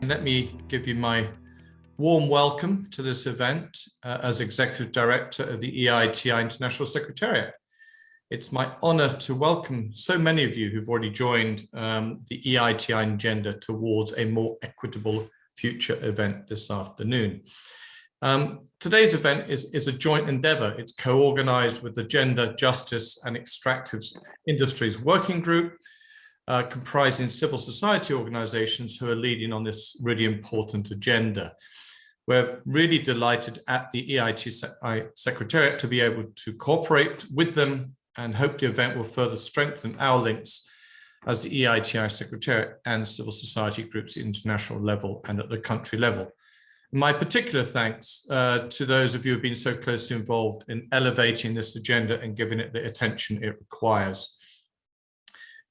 Let me give you my warm welcome to this event as Executive Director of the EITI International Secretariat. It's my honor to welcome so many of you who've already joined the EITI Gender towards a more equitable future event this afternoon. Today's event is a joint endeavor. It's co-organized with the Gender, Justice and Extractives Industries Working Group, comprising civil society organizations who are leading on this really important agenda. We're really delighted at the EITI Secretariat to be able to cooperate with them and hope the event will further strengthen our links as the EITI Secretariat and civil society groups at the international level and at the country level. My particular thanks to those of you who have been so closely involved in elevating this agenda and giving it the attention it requires.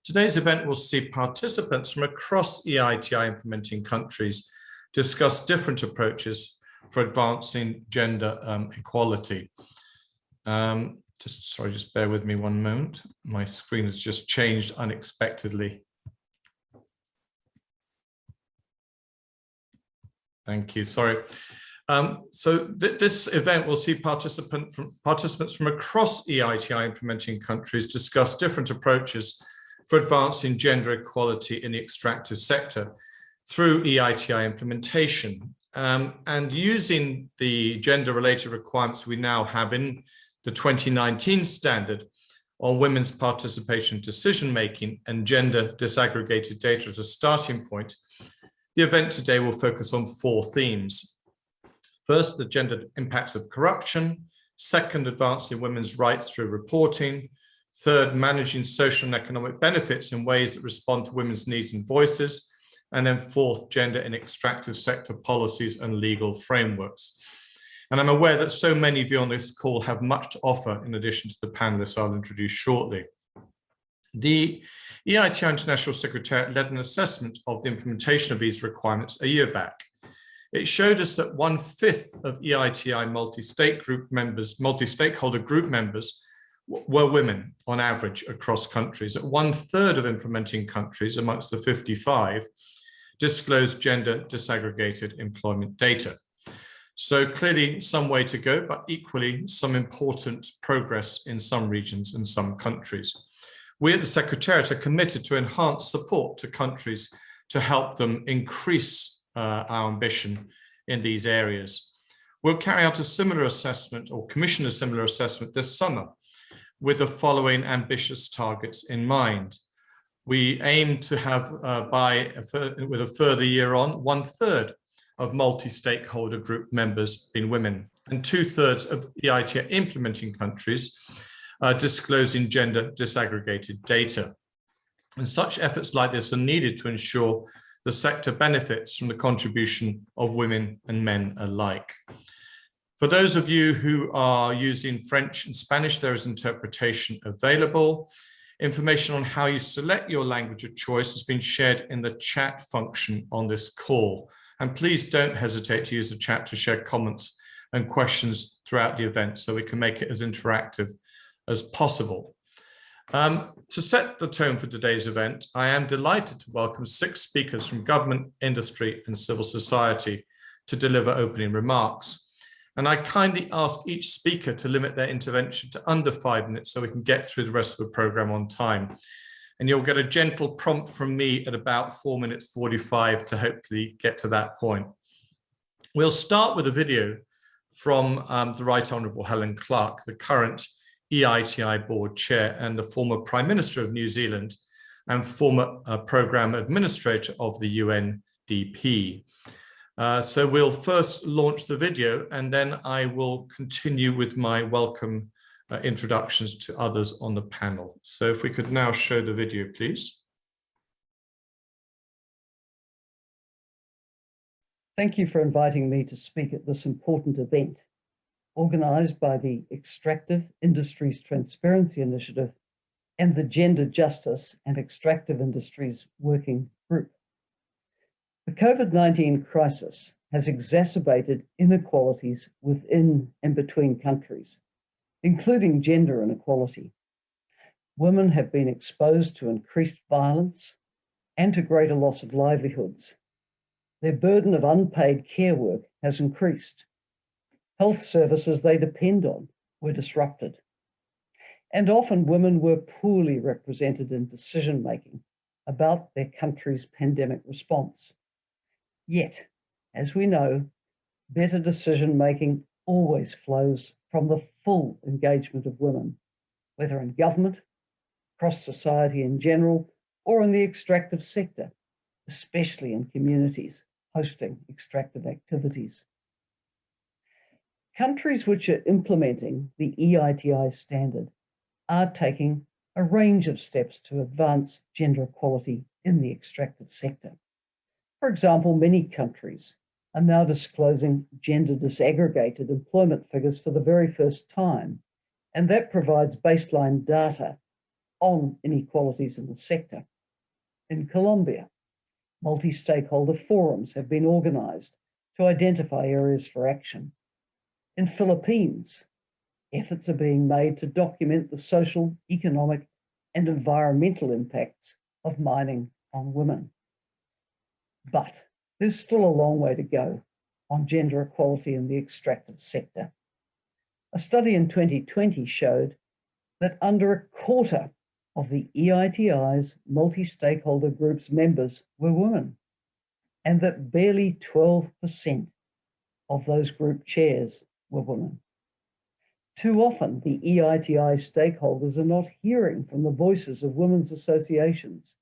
Today's event will see participants from across EITI implementing countries discuss different approaches for advancing gender equality. Just bear with me one moment. My screen has just changed unexpectedly. Thank you, sorry. This event will see participants from across EITI implementing countries discuss different approaches for advancing gender equality in the extractive sector through EITI implementation, and using the gender-related requirements we now have in the 2019 standard on women's participation decision-making and gender disaggregated data as a starting point. The event today will focus on 4 themes. First, the gender impacts of corruption. Second, advancing women's rights through reporting. Third, managing social and economic benefits in ways that respond to women's needs and voices. And then fourth, gender in extractive sector policies and legal frameworks. And I'm aware that so many of you on this call have much to offer in addition to the panelists I'll introduce shortly. The EITI International Secretariat led an assessment of the implementation of these requirements a year back. It showed us that 1/5 of EITI multi-stakeholder group members were women on average across countries. At 1/3 of implementing countries amongst the 55 disclosed gender disaggregated employment data. So clearly some way to go, but equally some important progress in some regions and some countries. We at the Secretariat are committed to enhance support to countries to help them increase our ambition in these areas. We'll carry out a similar assessment or commission a similar assessment this summer with the following ambitious targets in mind. We aim to have, with a further year on, 1/3 of multi-stakeholder group members being women and 2/3 of EITI implementing countries disclosing gender disaggregated data. And such efforts like this are needed to ensure the sector benefits from the contribution of women and men alike. For those of you who are using French and Spanish, there is interpretation available. Information on how you select your language of choice has been shared in the chat function on this call. And please don't hesitate to use the chat to share comments and questions throughout the event so we can make it as interactive as possible. To set the tone for today's event, I am delighted to welcome 6 speakers from government, industry and civil society to deliver opening remarks. And I kindly ask each speaker to limit their intervention to under 5 minutes so we can get through the rest of the program on time. And you'll get a gentle prompt from me at about 4 minutes 45 to hopefully get to that point. We'll start with a video from the Right Honourable Helen Clark, the current EITI board chair and the former Prime Minister of New Zealand and former programme administrator of the UNDP. So we'll first launch the video and then I will continue with my welcome introductions to others on the panel. So if we could now show the video, please. Thank you for inviting me to speak at this important event, organised by the Extractive Industries Transparency Initiative and the Gender, Justice and Extractive Industries Working Group. The COVID-19 crisis has exacerbated inequalities within and between countries, including gender inequality. Women have been exposed to increased violence and to greater loss of livelihoods. Their burden of unpaid care work has increased. Health services they depend on were disrupted. And often women were poorly represented in decision-making about their country's pandemic response. Yet, as we know, better decision-making always flows from the full engagement of women, whether in government, across society in general, or in the extractive sector, especially in communities hosting extractive activities. Countries which are implementing the EITI standard are taking a range of steps to advance gender equality in the extractive sector. For example, many countries are now disclosing gender disaggregated employment figures for the very first time, and that provides baseline data on inequalities in the sector. In Colombia, multi-stakeholder forums have been organized to identify areas for action. In Philippines, efforts are being made to document the social, economic, and environmental impacts of mining on women. But there's still a long way to go on gender equality in the extractive sector. A study in 2020 showed that under a quarter of the EITI's multi-stakeholder group's members were women, and that barely 12% of those group chairs were women. Too often, the EITI stakeholders are not hearing from the voices of women's associations,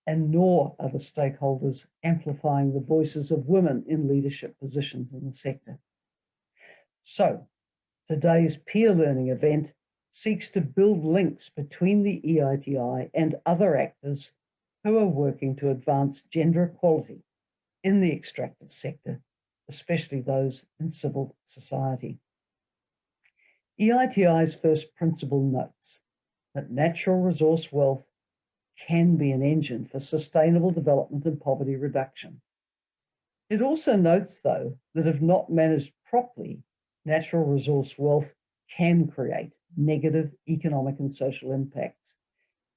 and nor are the stakeholders amplifying the voices of women in leadership positions in the sector. So, today's peer learning event seeks to build links between the EITI and other actors who are working to advance gender equality in the extractive sector, especially those in civil society. EITI's first principle notes that natural resource wealth can be an engine for sustainable development and poverty reduction. It also notes, though, that if not managed properly, natural resource wealth can create negative economic and social impacts,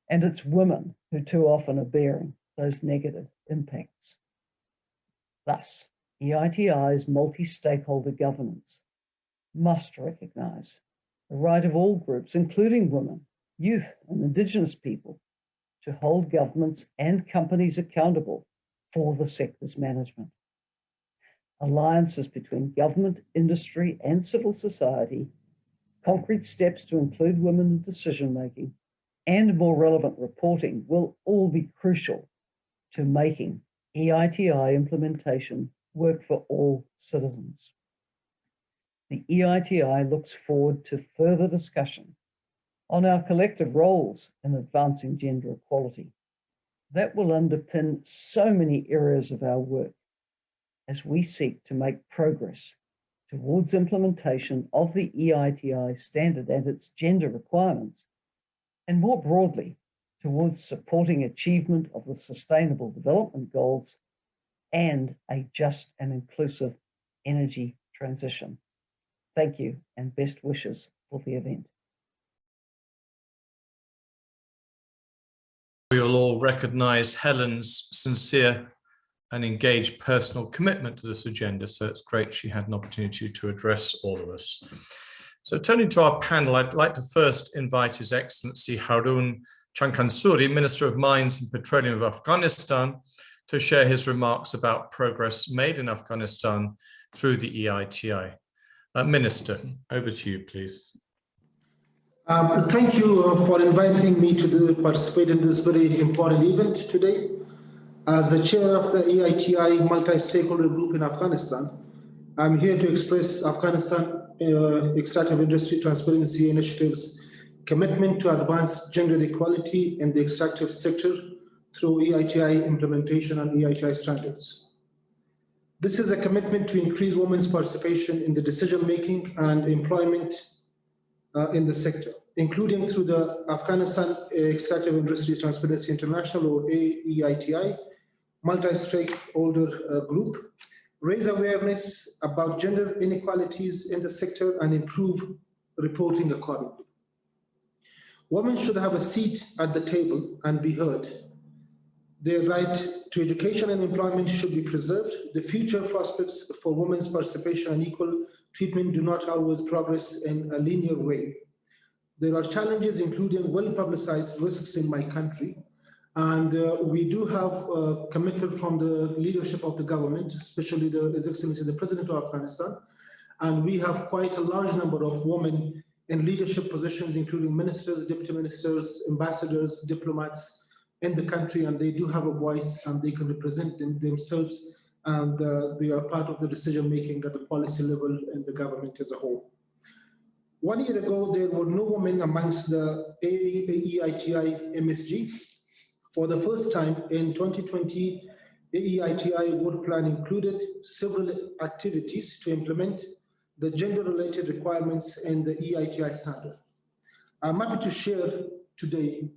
and it's women who too often are bearing those negative impacts. Thus, EITI's multi-stakeholder governance must recognise the right of all groups, including women, youth, and Indigenous people, to hold governments and companies accountable for the sector's management. Alliances between government, industry, and civil society, concrete steps to include women in decision-making, and more relevant reporting will all be crucial to making EITI implementation work for all citizens. The EITI looks forward to further discussion on our collective roles in advancing gender equality. That will underpin so many areas of our work as we seek to make progress towards implementation of the EITI standard and its gender requirements, and more broadly, towards supporting achievement of the Sustainable Development Goals and a just and inclusive energy transition. Thank you and best wishes for the event. We'll all recognise Helen's sincere and engaged personal commitment to this agenda, so it's great she had an opportunity to address all of us. So turning to our panel, I'd like to first invite His Excellency Haroon Chakhansuri, Minister of Mines and Petroleum of Afghanistan, to share his remarks about progress made in Afghanistan through the EITI. Minister, over to you, please. Thank you for inviting me to participate in this very important event today. As the chair of the EITI multi-stakeholder group in Afghanistan, I'm here to express Afghanistan Extractive Industry Transparency Initiative's commitment to advance gender equality in the extractive sector through EITI implementation and EITI standards. This is a commitment to increase women's participation in the decision-making and employment in the sector, including through the Afghanistan Extractive Industry Transparency International, or EITI, multi-stakeholder group, raise awareness about gender inequalities in the sector and improve reporting accordingly. Women should have a seat at the table and be heard. Their right to education and employment should be preserved. The future prospects for women's participation and equal treatment do not always progress in a linear way. There are challenges, including well-publicized risks in my country. And we do have commitment from the leadership of the government, especially His Excellency, the President of Afghanistan. And we have quite a large number of women in leadership positions, including ministers, deputy ministers, ambassadors, diplomats in the country, and they do have a voice and they can represent themselves, and they are part of the decision-making at the policy level in the government as a whole. 1 year ago, there were no women amongst the EITI MSG. For the first time in 2020, the EITI work plan included several activities to implement the gender-related requirements in the EITI standard. I'm happy to share today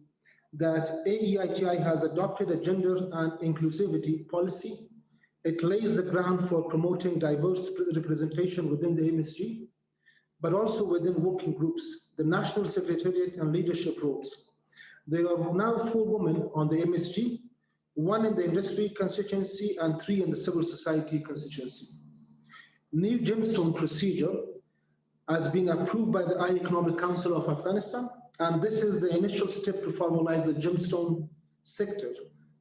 that EITI has adopted a gender and inclusivity policy. It lays the ground for promoting diverse representation within the MSG, but also within working groups, the National Secretariat and leadership roles. There are now 4 women on the MSG, 1 in the industry constituency and 3 in the civil society constituency. New gemstone procedure has been approved by the Economic Council of Afghanistan, and this is the initial step to formalize the gemstone sector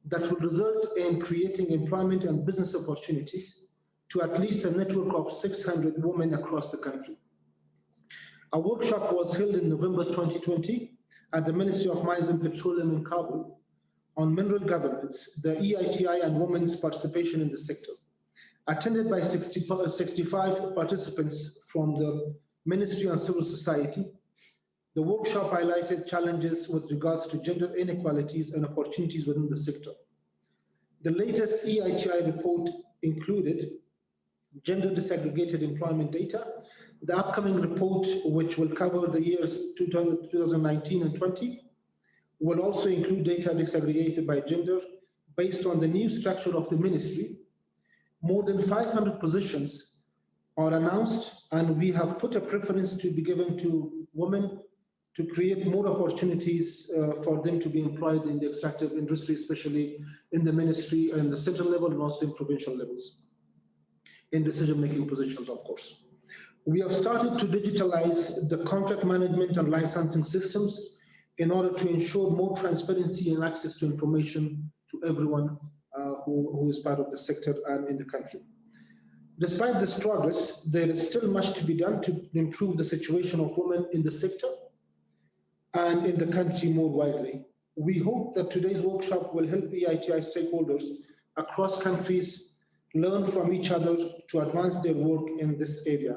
that will result in creating employment and business opportunities to at least a network of 600 women across the country. A workshop was held in November 2020 at the Ministry of Mines and Petroleum in Kabul on mineral governance, the EITI and women's participation in the sector. Attended by 65 participants from the Ministry and Civil Society, the workshop highlighted challenges with regards to gender inequalities and opportunities within the sector. The latest EITI report included gender disaggregated employment data. The upcoming report, which will cover the years 2019 and 20, will also include data disaggregated by gender based on the new structure of the ministry. More than 500 positions are announced, and we have put a preference to be given to women to create more opportunities for them to be employed in the extractive industry, especially in the ministry and the central level and also in provincial levels, in decision-making positions, of course. We have started to digitalize the contract management and licensing systems in order to ensure more transparency and access to information to everyone who is part of the sector and in the country. Despite this progress, there is still much to be done to improve the situation of women in the sector and in the country more widely. We hope that today's workshop will help EITI stakeholders across countries learn from each other to advance their work in this area.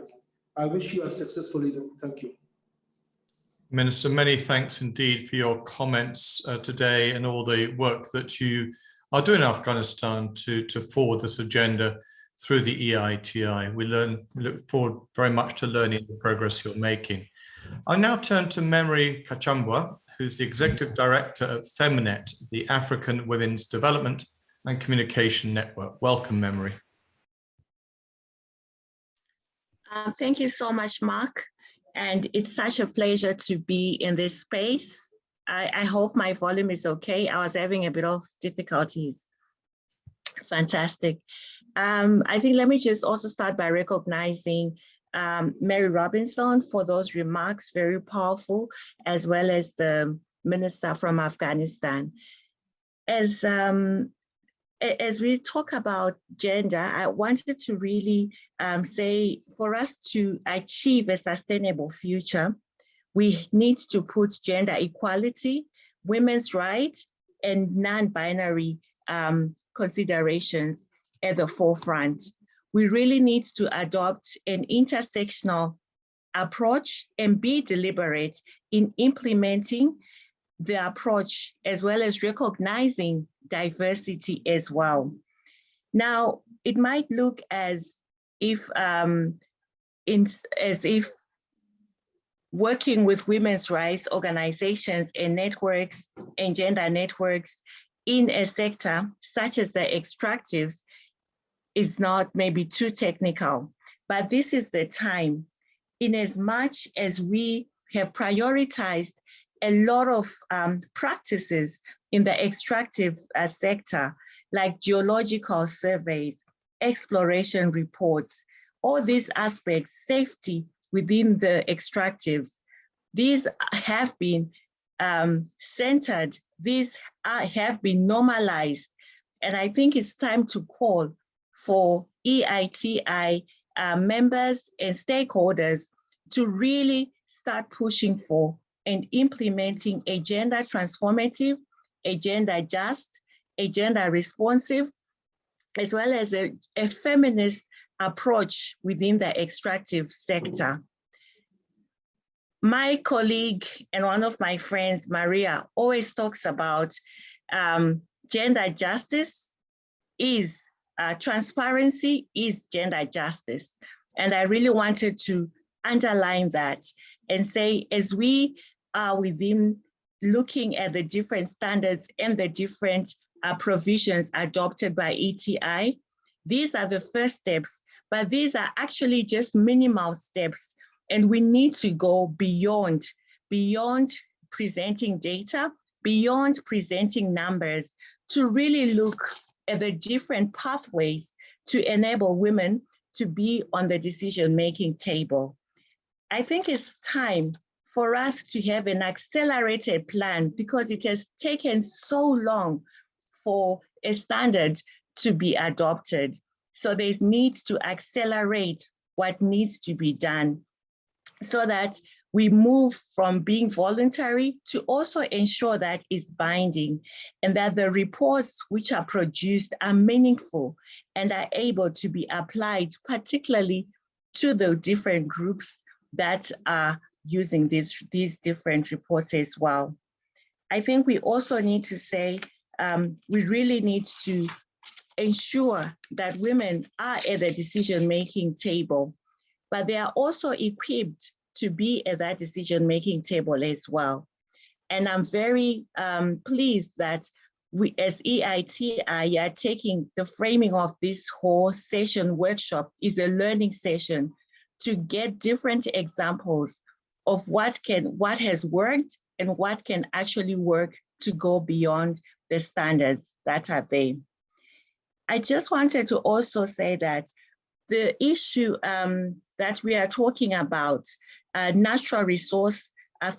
I wish you a successful event. Thank you. Minister, many thanks indeed for your comments today and all the work that you are doing in Afghanistan to forward this agenda through the EITI. We look forward very much to learning the progress you're making. I now turn to Memory Kachambwa, who's the Executive Director at FEMNET, the African Women's Development and Communication Network. Welcome, Memory. Thank you so much, Mark. And it's such a pleasure to be in this space. I hope my volume is okay. I was having a bit of difficulties. Fantastic. I think let me just also start by recognizing Mary Robinson for those remarks, very powerful, as well as the minister from Afghanistan. As we talk about gender, I wanted to really say for us to achieve a sustainable future, we need to put gender equality, women's rights, and non-binary considerations at the forefront. We really need to adopt an intersectional approach and be deliberate in implementing the approach, as well as recognizing diversity as well. Now, it might look as if working with women's rights organizations and networks and gender networks in a sector such as the extractives is not maybe too technical, but this is the time, in as much as we have prioritized a lot of practices in the extractive sector, like geological surveys, exploration reports, all these aspects, safety within the extractives. These have been centered, these have been normalized. And I think it's time to call for EITI members and stakeholders to really start pushing for and implementing a gender transformative, a gender just, a gender responsive, as well as a feminist approach within the extractive sector. My colleague and one of my friends, Maria, always talks about gender justice is transparency is gender justice. And I really wanted to underline that and say, as we are within looking at the different standards and the different provisions adopted by ETI, these are the first steps, but these are actually just minimal steps. And we need to go beyond presenting data, beyond presenting numbers, to really look at the different pathways to enable women to be on the decision-making table. I think it's time for us to have an accelerated plan because it has taken so long for a standard to be adopted. So there's need to accelerate what needs to be done so that we move from being voluntary to also ensure that it's binding and that the reports which are produced are meaningful and are able to be applied, particularly to the different groups that are using these different reports as well. I think we also need to say, we really need to ensure that women are at the decision-making table, but they are also equipped to be at that decision-making table as well. And I'm very pleased that we as EITI are taking the framing of this whole session workshop is a learning session to get different examples of what has worked and what can actually work to go beyond the standards that are there. I just wanted to also say that the issue that we are talking about, natural resource,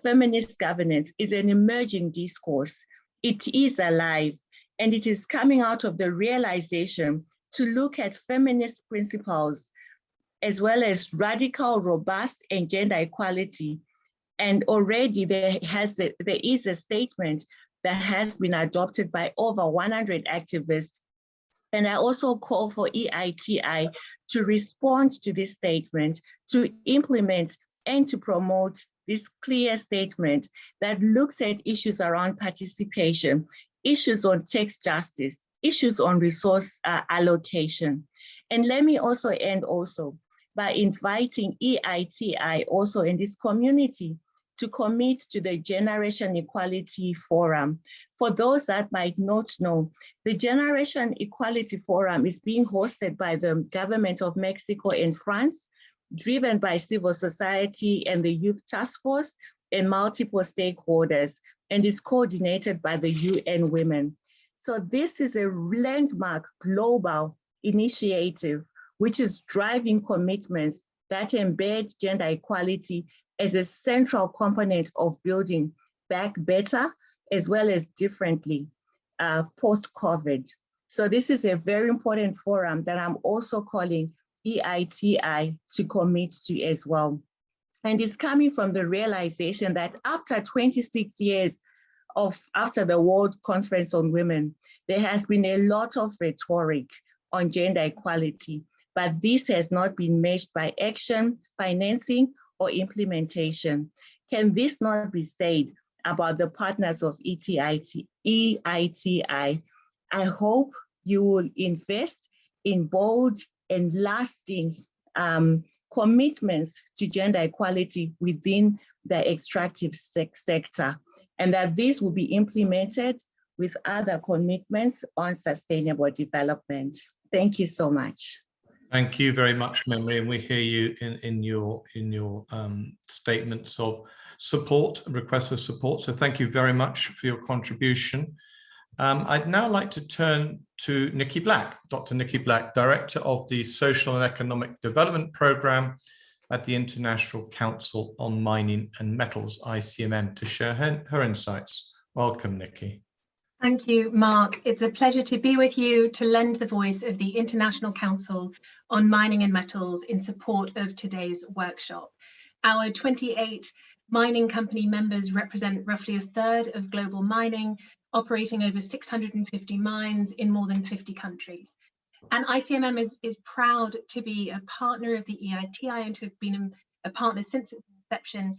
feminist governance, is an emerging discourse. It is alive, and it is coming out of the realization to look at feminist principles as well as radical, robust, and gender equality. And already there is a statement that has been adopted by over 100 activists. And I also call for EITI to respond to this statement, to implement and to promote this clear statement that looks at issues around participation, issues on tax justice, issues on resource allocation. And let me also end also by inviting EITI also in this community to commit to the Generation Equality Forum. For those that might not know, the Generation Equality Forum is being hosted by the government of Mexico and France, driven by civil society and the Youth Task Force and multiple stakeholders, and is coordinated by the UN Women. So this is a landmark global initiative which is driving commitments that embed gender equality as a central component of building back better as well as differently post-COVID. So this is a very important forum that I'm also calling EITI to commit to as well. And it's coming from the realization that after 26 years after the World Conference on Women, there has been a lot of rhetoric on gender equality, but this has not been matched by action, financing, or implementation. Can this not be said about the partners of EITI? I hope you will invest in bold and lasting commitments to gender equality within the extractive sector, and that this will be implemented with other commitments on sustainable development. Thank you so much. Thank you very much, Memory, and we hear you in your statements of support, requests for support. So thank you very much for your contribution. I'd now like to turn to Nicky Black, Dr. Nicky Black, Director of the Social and Economic Development Programme at the International Council on Mining and Metals, ICMM, to share her insights. Welcome, Nicky. Thank you, Mark. It's a pleasure to be with you to lend the voice of the International Council on Mining and Metals in support of today's workshop. Our 28 mining company members represent roughly a third of global mining, operating over 650 mines in more than 50 countries. And ICMM is proud to be a partner of the EITI and to have been a partner since its inception.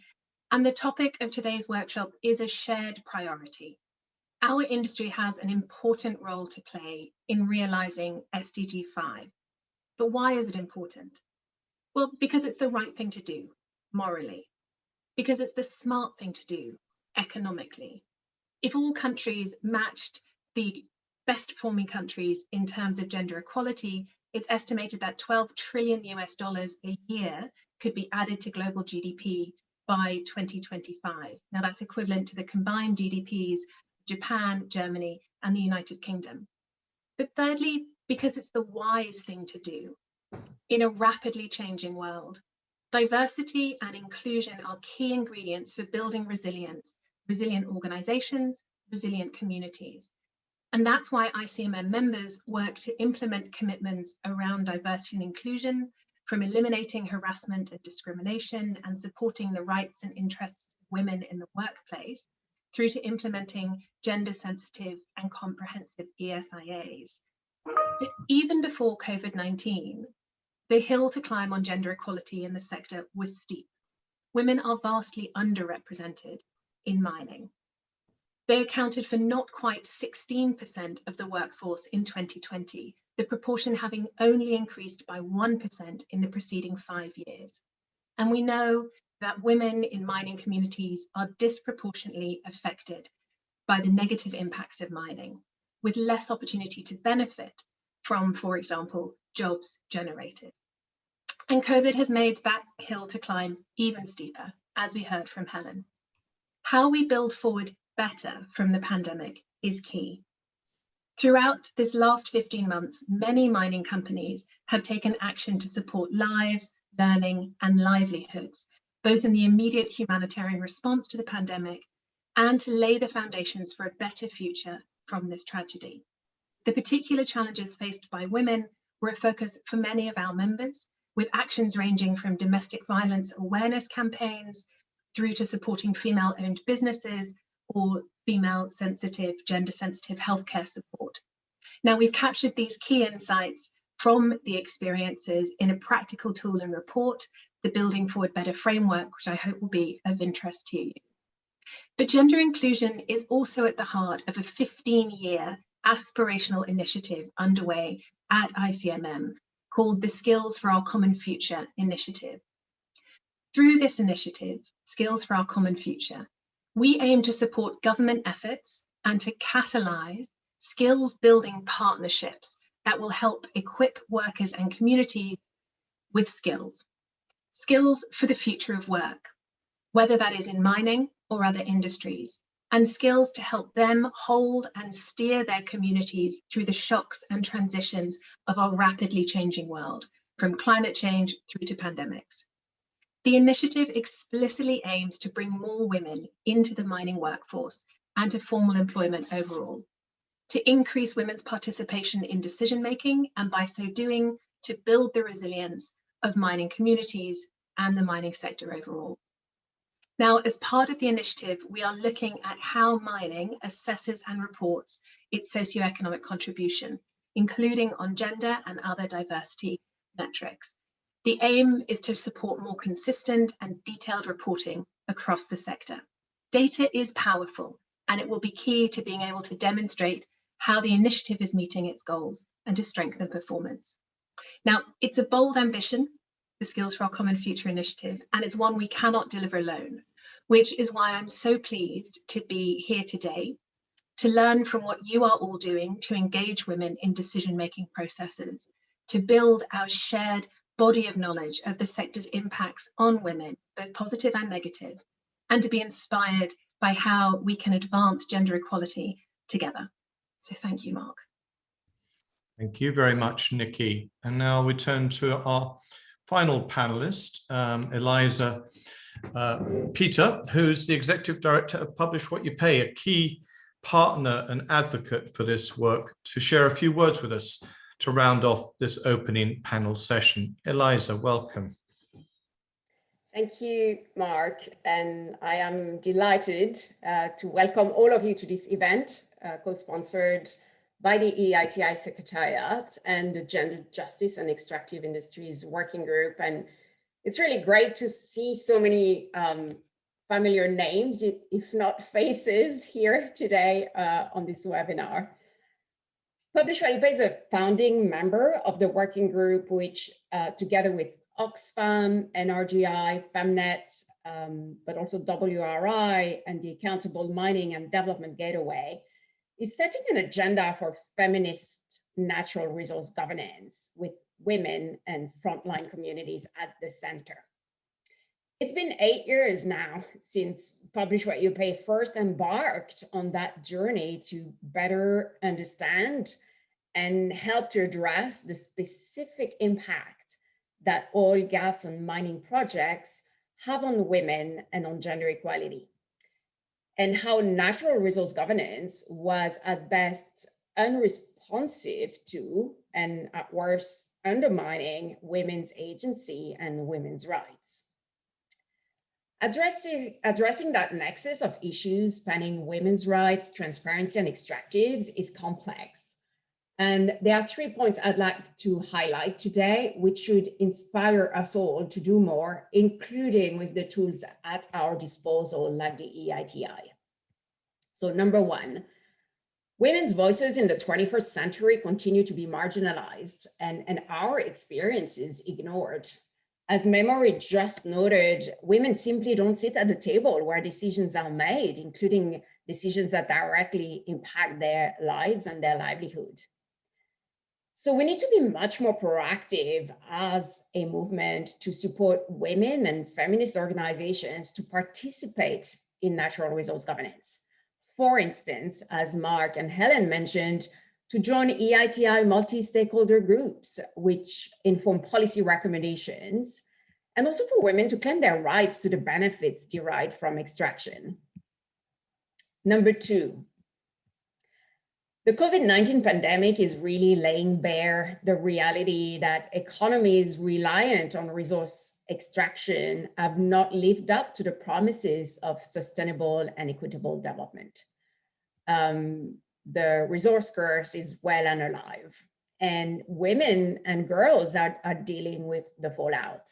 And the topic of today's workshop is a shared priority. Our industry has an important role to play in realizing SDG 5. But why is it important? Well, because it's the right thing to do morally, because it's the smart thing to do economically. If all countries matched the best performing countries in terms of gender equality, it's estimated that $12 trillion a year could be added to global GDP by 2025. Now that's equivalent to the combined GDPs Japan, Germany, and the United Kingdom. But thirdly, because it's the wise thing to do in a rapidly changing world. Diversity and inclusion are key ingredients for building resilience, resilient organizations, resilient communities. And that's why ICMM members work to implement commitments around diversity and inclusion, from eliminating harassment and discrimination and supporting the rights and interests of women in the workplace, through to implementing gender-sensitive and comprehensive ESIAs. But even before COVID-19, the hill to climb on gender equality in the sector was steep. Women are vastly underrepresented in mining. They accounted for not quite 16% of the workforce in 2020, the proportion having only increased by 1% in the preceding 5 years. And we know that women in mining communities are disproportionately affected by the negative impacts of mining, with less opportunity to benefit from, for example, jobs generated. And COVID has made that hill to climb even steeper, as we heard from Helen. How we build forward better from the pandemic is key. Throughout this last 15 months, many mining companies have taken action to support lives, learning, and livelihoods, both in the immediate humanitarian response to the pandemic and to lay the foundations for a better future from this tragedy. The particular challenges faced by women were a focus for many of our members, with actions ranging from domestic violence awareness campaigns through to supporting female-owned businesses or female-sensitive, gender-sensitive healthcare support. Now, we've captured these key insights from the experiences in a practical tool and report, the Building Forward Better framework, which I hope will be of interest to you. But gender inclusion is also at the heart of a 15-year aspirational initiative underway at ICMM called the Skills for Our Common Future initiative. Through this initiative, Skills for Our Common Future, we aim to support government efforts and to catalyse skills building partnerships that will help equip workers and communities with skills for the future of work, whether that is in mining or other industries, and skills to help them hold and steer their communities through the shocks and transitions of our rapidly changing world, from climate change through to pandemics. The initiative explicitly aims to bring more women into the mining workforce and to formal employment overall, to increase women's participation in decision-making, and by so doing, to build the resilience of mining communities and the mining sector overall. Now, as part of the initiative, we are looking at how mining assesses and reports its socioeconomic contribution, including on gender and other diversity metrics. The aim is to support more consistent and detailed reporting across the sector. Data is powerful, and it will be key to being able to demonstrate how the initiative is meeting its goals and to strengthen performance. Now, it's a bold ambition, the Skills for Our Common Future initiative, and it's one we cannot deliver alone, which is why I'm so pleased to be here today to learn from what you are all doing to engage women in decision-making processes, to build our shared body of knowledge of the sector's impacts on women, both positive and negative, and to be inspired by how we can advance gender equality together. So thank you, Mark. Thank you very much, Nicky. And now we turn to our final panelist, Elisa Peter, who's the Executive Director of Publish What You Pay, a key partner and advocate for this work, to share a few words with us to round off this opening panel session. Elisa, welcome. Thank you, Mark, and I am delighted to welcome all of you to this event, co-sponsored by the EITI Secretariat and the Gender Justice and Extractive Industries Working Group. And it's really great to see so many familiar names, if not faces, here today on this webinar. Publish What You Pay is a founding member of the working group, which together with Oxfam, NRGI, FEMNET, but also WRI and the Accountable Mining and Development Gateway, is setting an agenda for feminist natural resource governance with women and frontline communities at the center. It's been 8 years now since Publish What You Pay first embarked on that journey to better understand and help to address the specific impact that oil, gas, and mining projects have on women and on gender equality, and how natural resource governance was at best unresponsive to, and at worst undermining, women's agency and women's rights. Addressing that nexus of issues spanning women's rights, transparency, and extractives is complex. And there are 3 points I'd like to highlight today, which should inspire us all to do more, including with the tools at our disposal, like the EITI. So number 1, women's voices in the 21st century continue to be marginalized and our experiences ignored. As Memory just noted, women simply don't sit at the table where decisions are made, including decisions that directly impact their lives and their livelihood. So we need to be much more proactive as a movement to support women and feminist organizations to participate in natural resource governance. For instance, as Mark and Helen mentioned, to join EITI multi-stakeholder groups, which inform policy recommendations, and also for women to claim their rights to the benefits derived from extraction. Number 2, the COVID-19 pandemic is really laying bare the reality that economies reliant on resource extraction have not lived up to the promises of sustainable and equitable development. The resource curse is well and alive, and women and girls are dealing with the fallout.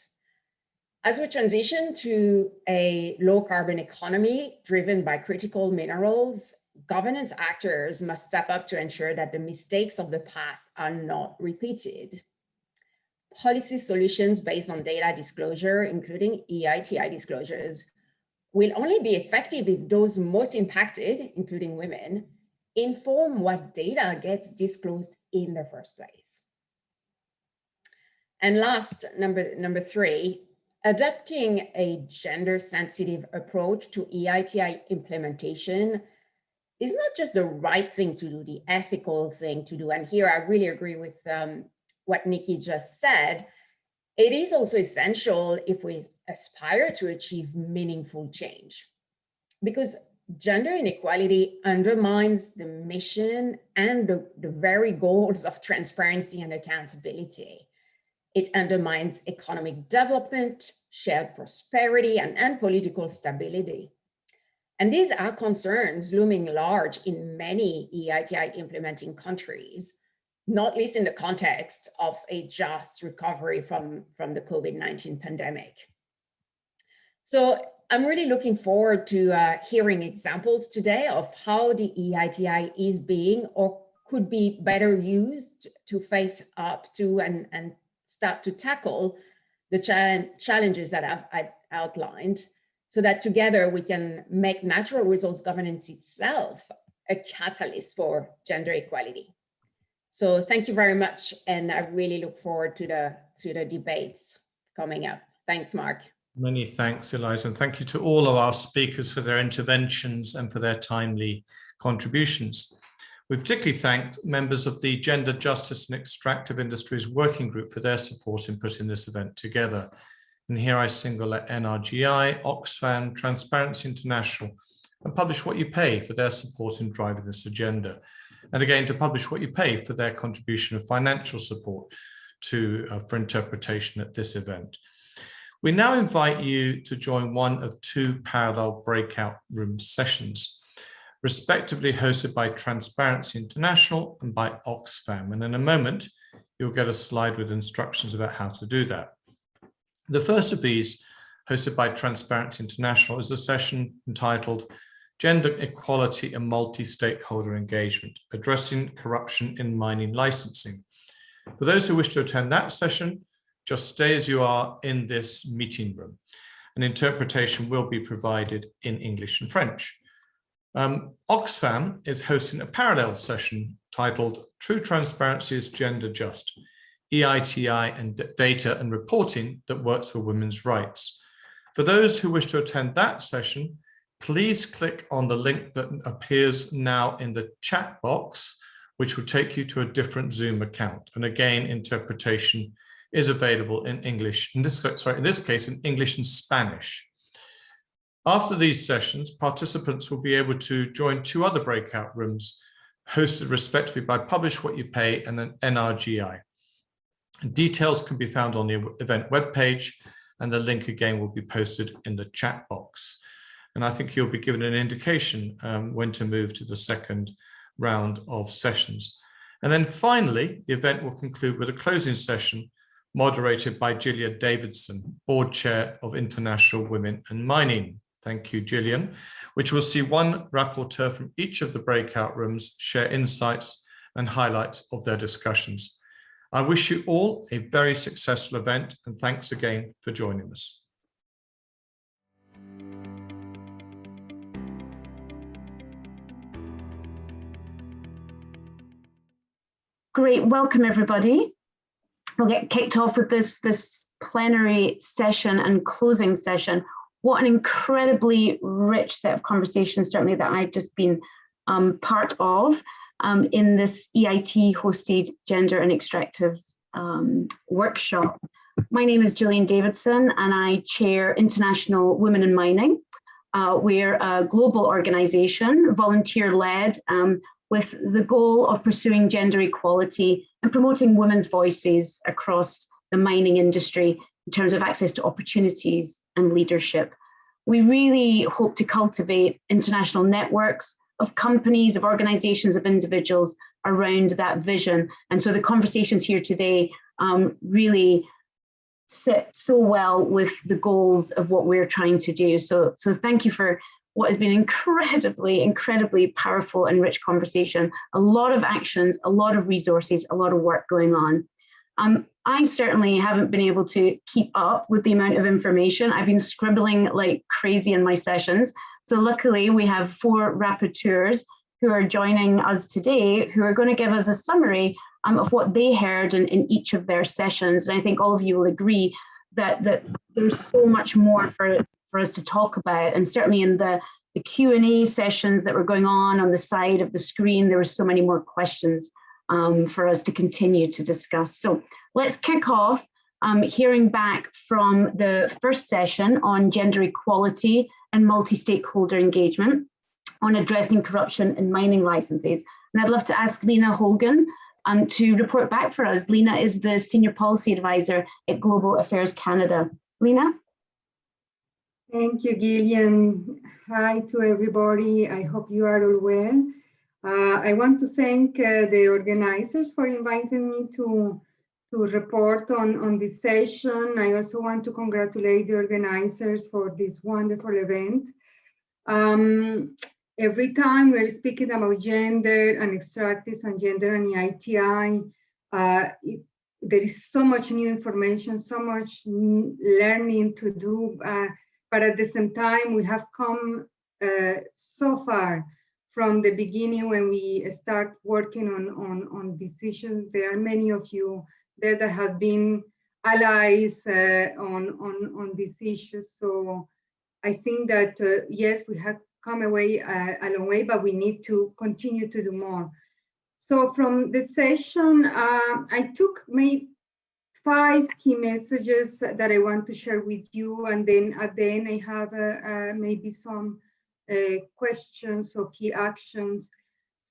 As we transition to a low carbon economy driven by critical minerals, governance actors must step up to ensure that the mistakes of the past are not repeated. Policy solutions based on data disclosure, including EITI disclosures, will only be effective if those most impacted, including women, inform what data gets disclosed in the first place. And last, number 3, adopting a gender-sensitive approach to EITI implementation is not just the right thing to do, the ethical thing to do. And here I really agree with what Nicky just said. It is also essential if we aspire to achieve meaningful change, because gender inequality undermines the mission and the very goals of transparency and accountability. It undermines economic development, shared prosperity, and political stability. And these are concerns looming large in many EITI implementing countries, not least in the context of a just recovery from the COVID-19 pandemic. So I'm really looking forward to hearing examples today of how the EITI is being or could be better used to face up to and start to tackle the challenges that I've outlined, so that together we can make natural resource governance itself a catalyst for gender equality. So thank you very much, and I really look forward to the debates coming up. Thanks, Mark. Many thanks, Elisa, and thank you to all of our speakers for their interventions and for their timely contributions. We particularly thanked members of the Gender Justice and Extractive Industries Working Group for their support in putting this event together. And here I single out NRGI, Oxfam, Transparency International, and Publish What You Pay for their support in driving this agenda. And again, to Publish What You Pay for their contribution of financial support for interpretation at this event. We now invite you to join one of two parallel breakout room sessions, respectively hosted by Transparency International and by Oxfam. And in a moment, you'll get a slide with instructions about how to do that. The first of these, hosted by Transparency International, is a session entitled Gender Equality and Multi-Stakeholder Engagement, Addressing Corruption in Mining Licensing. For those who wish to attend that session, just stay as you are in this meeting room. An interpretation will be provided in English and French. Oxfam is hosting a parallel session titled True Transparency is Gender Just, EITI and Data and Reporting that Works for Women's Rights. For those who wish to attend that session, please click on the link that appears now in the chat box, which will take you to a different Zoom account. And again, interpretation is available in English, in this case, in English and Spanish. After these sessions, participants will be able to join two other breakout rooms hosted respectively by Publish What You Pay and an NRGI. Details can be found on the event webpage, and the link again will be posted in the chat box. And I think you'll be given an indication when to move to the second round of sessions. And then finally, the event will conclude with a closing session moderated by Gillian Davidson, Board Chair of International Women in Mining. Thank you, Gillian, which will see one rapporteur from each of the breakout rooms share insights and highlights of their discussions. I wish you all a very successful event, and thanks again for joining us. Great, welcome everybody. We'll get kicked off with this plenary session and closing session. What an incredibly rich set of conversations, certainly that I've just been part of in this EIT hosted Gender and Extractives workshop. My name is Gillian Davidson and I chair International Women in Mining. We're a global organization, volunteer-led, with the goal of pursuing gender equality and promoting women's voices across the mining industry in terms of access to opportunities and leadership. We really hope to cultivate international networks of companies, of organizations, of individuals around that vision. And so the conversations here today really sit so well with the goals of what we're trying to do. So thank you for what has been incredibly powerful and rich conversation. A lot of actions, a lot of resources, a lot of work going on. I certainly haven't been able to keep up with the amount of information. I've been scribbling like crazy in my sessions. So luckily we have 4 rapporteurs who are joining us today, who are going to give us a summary of what they heard in each of their sessions. And I think all of you will agree that there's so much more for us to talk about. And certainly in the Q&A sessions that were going on the side of the screen, there were so many more questions for us to continue to discuss. So let's kick off hearing back from the first session on gender equality and multi-stakeholder engagement on addressing corruption in mining licenses. And I'd love to ask Lena Hogan to report back for us. Lena is the Senior Policy Advisor at Global Affairs Canada. Lena? Thank you, Gillian. Hi to everybody. I hope you are all well. I want to thank the organizers for inviting me to report on this session. I also want to congratulate the organizers for this wonderful event. Every time we're speaking about gender and extractives and gender and EITI, there is so much new information, so much learning to do, but at the same time, we have come so far from the beginning when we start working on decisions. There are many of you there that have been allies on these issues. So I think that, yes, we have come away a long way, but we need to continue to do more. So from the session, I took maybe 5 key messages that I want to share with you. And then at the end, I have maybe some questions or key actions.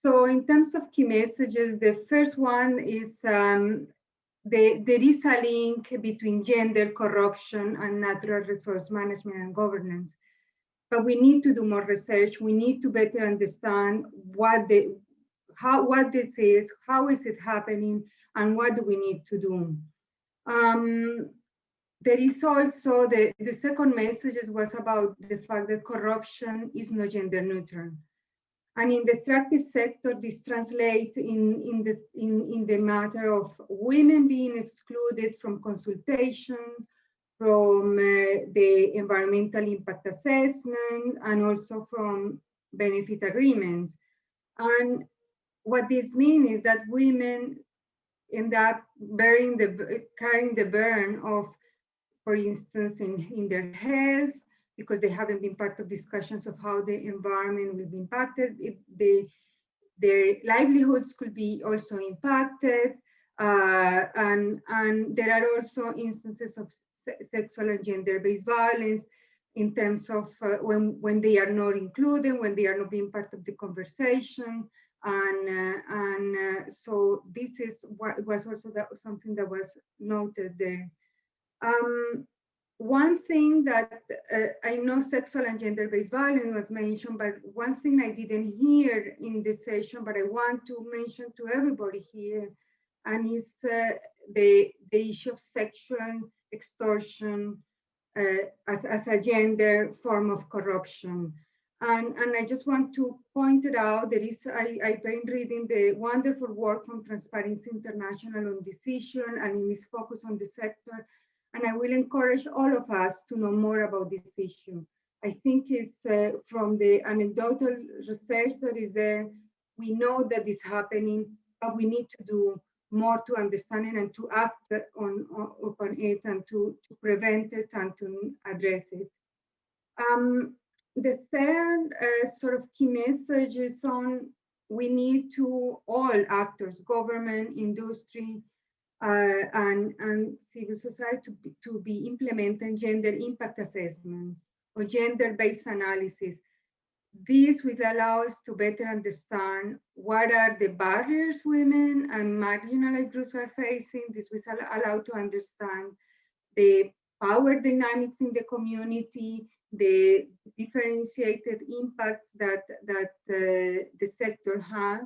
So in terms of key messages, the first one is there is a link between gender, corruption, and natural resource management and governance. But we need to do more research. We need to better understand what this is, how is it happening, and what do we need to do. There is also the second message was about the fact that corruption is not gender neutral. And in the extractive sector, this translates in the matter of women being excluded from consultation, from the environmental impact assessment, and also from benefit agreements. And what this means is that women end up carrying the burden of, for instance, in their health, because they haven't been part of discussions of how the environment will be impacted. Their livelihoods could be also impacted. And there are also instances of sexual and gender-based violence in terms of when they are not included, when they are not being part of the conversation. And so this is what was also something that was noted there. One thing that I know sexual and gender-based violence was mentioned, but one thing I didn't hear in this session, but I want to mention to everybody here, and is the issue of sexual extortion as a gender form of corruption. And I just want to point it out. I've been reading the wonderful work from Transparency International on this issue and in its focus on the sector. And I will encourage all of us to know more about this issue. I think it's from the anecdotal research that is there, we know that it's happening, but we need to do more to understand it and to act upon it and to prevent it and to address it. The third sort of key message is on we need to all actors, government, industry, and civil society to be implementing gender impact assessments or gender-based analysis. This will allow us to better understand what are the barriers women and marginalized groups are facing. This will allow to understand the power dynamics in the community, the differentiated impacts that the sector has.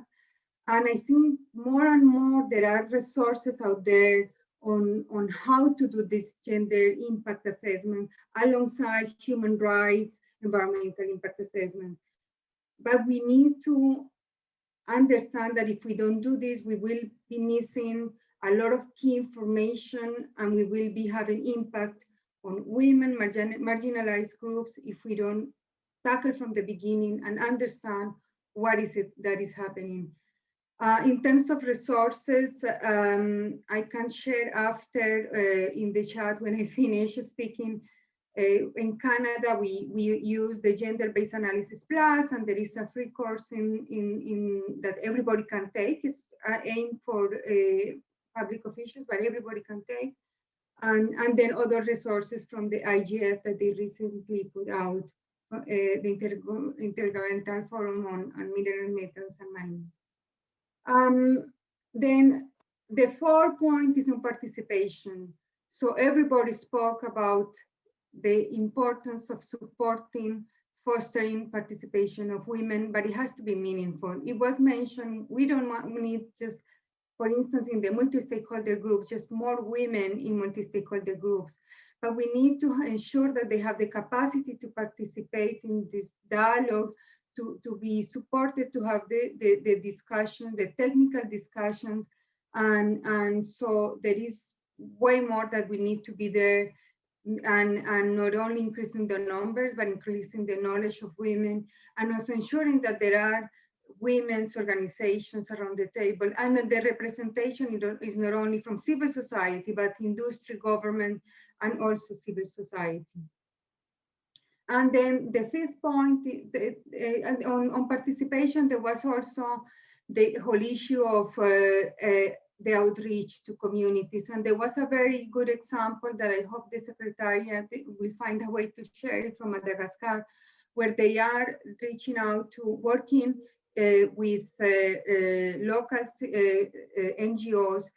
And I think more and more there are resources out there on how to do this gender impact assessment alongside human rights, environmental impact assessment. But we need to understand that if we don't do this, we will be missing a lot of key information and we will be having impact on women, marginalized groups, if we don't tackle from the beginning and understand what is it that is happening. In terms of resources, I can share after in the chat when I finish speaking. In Canada, we use the Gender-Based Analysis Plus, and there is a free course that everybody can take. It's aimed for public officials, but everybody can take. And then other resources from the IGF that they recently put out, the Intergovernmental Forum on Mineral Metals and Mining. Then the fourth point is on participation. So everybody spoke about the importance of supporting, fostering participation of women, but it has to be meaningful. It was mentioned, we need just, for instance, in the multi-stakeholder groups, just more women in multi-stakeholder groups. But we need to ensure that they have the capacity to participate in this dialogue, to be supported, to have the discussion, the technical discussions. And so there is way more that we need to be there, and not only increasing the numbers, but increasing the knowledge of women, and also ensuring that there are women's organizations around the table, and the representation is not only from civil society, but industry, government, and also civil society. And then the fifth point, on participation, there was also the whole issue of the outreach to communities. And there was a very good example that I hope the Secretariat will find a way to share it from Madagascar, where they are reaching out to working with local NGOs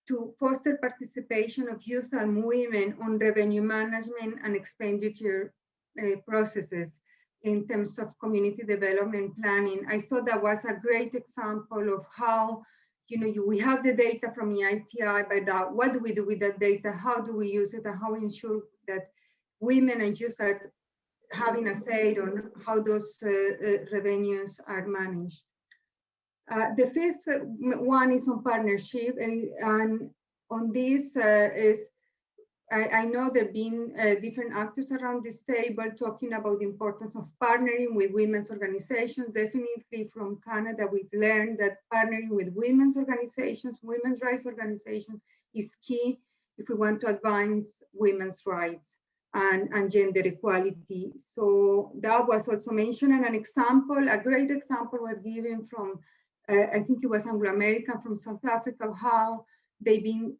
to foster participation of youth and women on revenue management and expenditure processes in terms of community development planning. I thought that was a great example of how, we have the data from EITI, but what do we do with that data? How do we use it, and how we ensure that women and youth are having a say on how those revenues are managed. The fifth one is on partnership, and on this I know there have been different actors around this table talking about the importance of partnering with women's organizations. Definitely from Canada, we've learned that partnering with women's organizations, women's rights organizations is key if we want to advance women's rights and gender equality. So that was also mentioned, and an example, a great example was given from, I think it was Anglo-American from South Africa, how they've been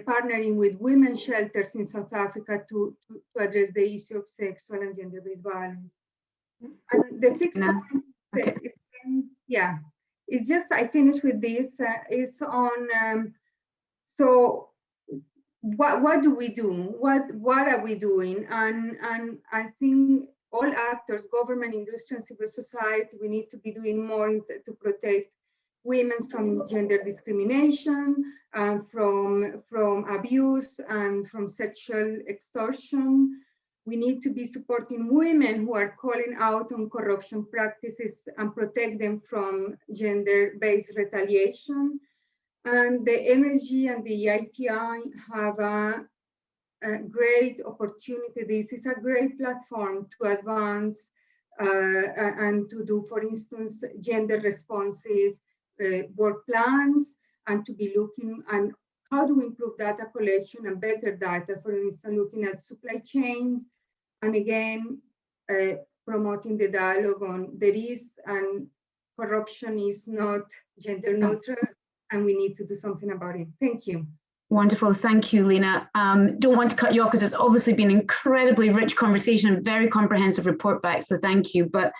partnering with women's shelters in South Africa to address the issue of sexual and gender-based violence. And the sixth point, yeah, it's just, I finished with this, is on, so what do we do? What are we doing? And I think all actors, government, industry, and civil society, we need to be doing more to protect women from gender discrimination, from abuse, and from sexual extortion. We need to be supporting women who are calling out on corruption practices and protect them from gender-based retaliation. And the MSG and the EITI have a great opportunity. This is a great platform to advance and to do, for instance, gender responsive work plans, and to be looking and how do we improve data collection and better data, for instance, looking at supply chains, and again, promoting the dialogue on there is, and corruption is not gender neutral, and we need to do something about it. Thank you. Wonderful, thank you, Lena. Don't want to cut you off because it's obviously been an incredibly rich conversation and very comprehensive report back, so thank you. But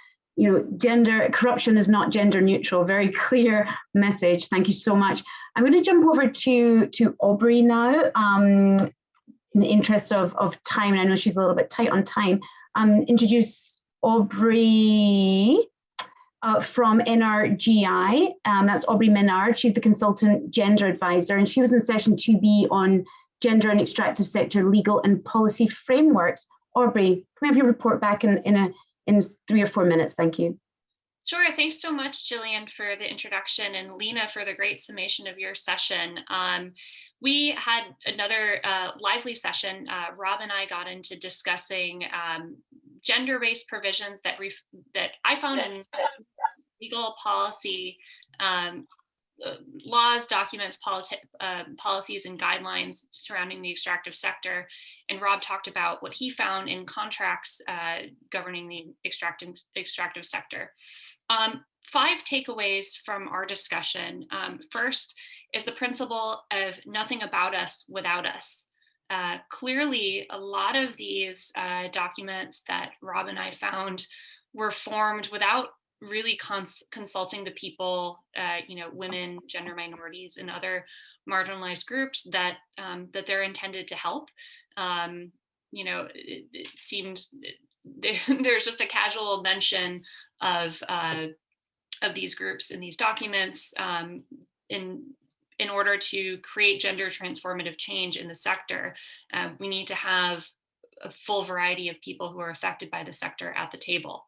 gender corruption is not gender neutral. Very clear message. Thank you so much. I'm going to jump over to Aubrey now. In the interest of time, and I know she's a little bit tight on time. Introduce Aubrey from NRGI. That's Aubrey Menard. She's the consultant gender advisor, and she was in session 2B on gender and extractive sector legal and policy frameworks. Aubrey, can we have your report back in 3 or 4 minutes? Thank you. Sure. Thanks so much, Gillian, for the introduction, and Lena for the great summation of your session. We had another lively session. Rob and I got into discussing gender-based provisions that I found in legal policy, laws, documents, policies, and guidelines surrounding the extractive sector. And Rob talked about what he found in contracts governing the extractive sector. 5 takeaways from our discussion. First is the principle of nothing about us without us. Clearly, a lot of these documents that Rob and I found were formed without really consulting the people, women, gender minorities, and other marginalized groups that they're intended to help. It seems there's just a casual mention of these groups in these documents in order to create gender transformative change in the sector. We need to have a full variety of people who are affected by the sector at the table.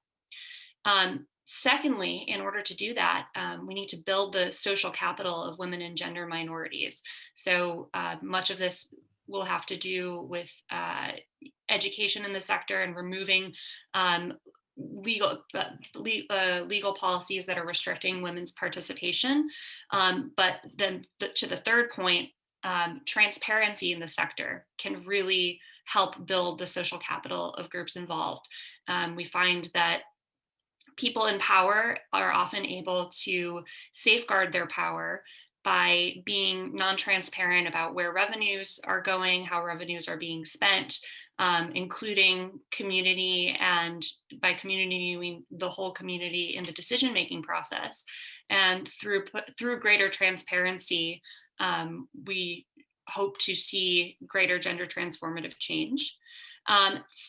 Secondly, in order to do that, we need to build the social capital of women and gender minorities. So much of this will have to do with education in the sector and removing legal policies that are restricting women's participation. But then to the third point, transparency in the sector can really help build the social capital of groups involved. We find that people in power are often able to safeguard their power by being non-transparent about where revenues are going, how revenues are being spent, including community, and by community, we mean the whole community in the decision-making process. And through greater transparency, we hope to see greater gender transformative change.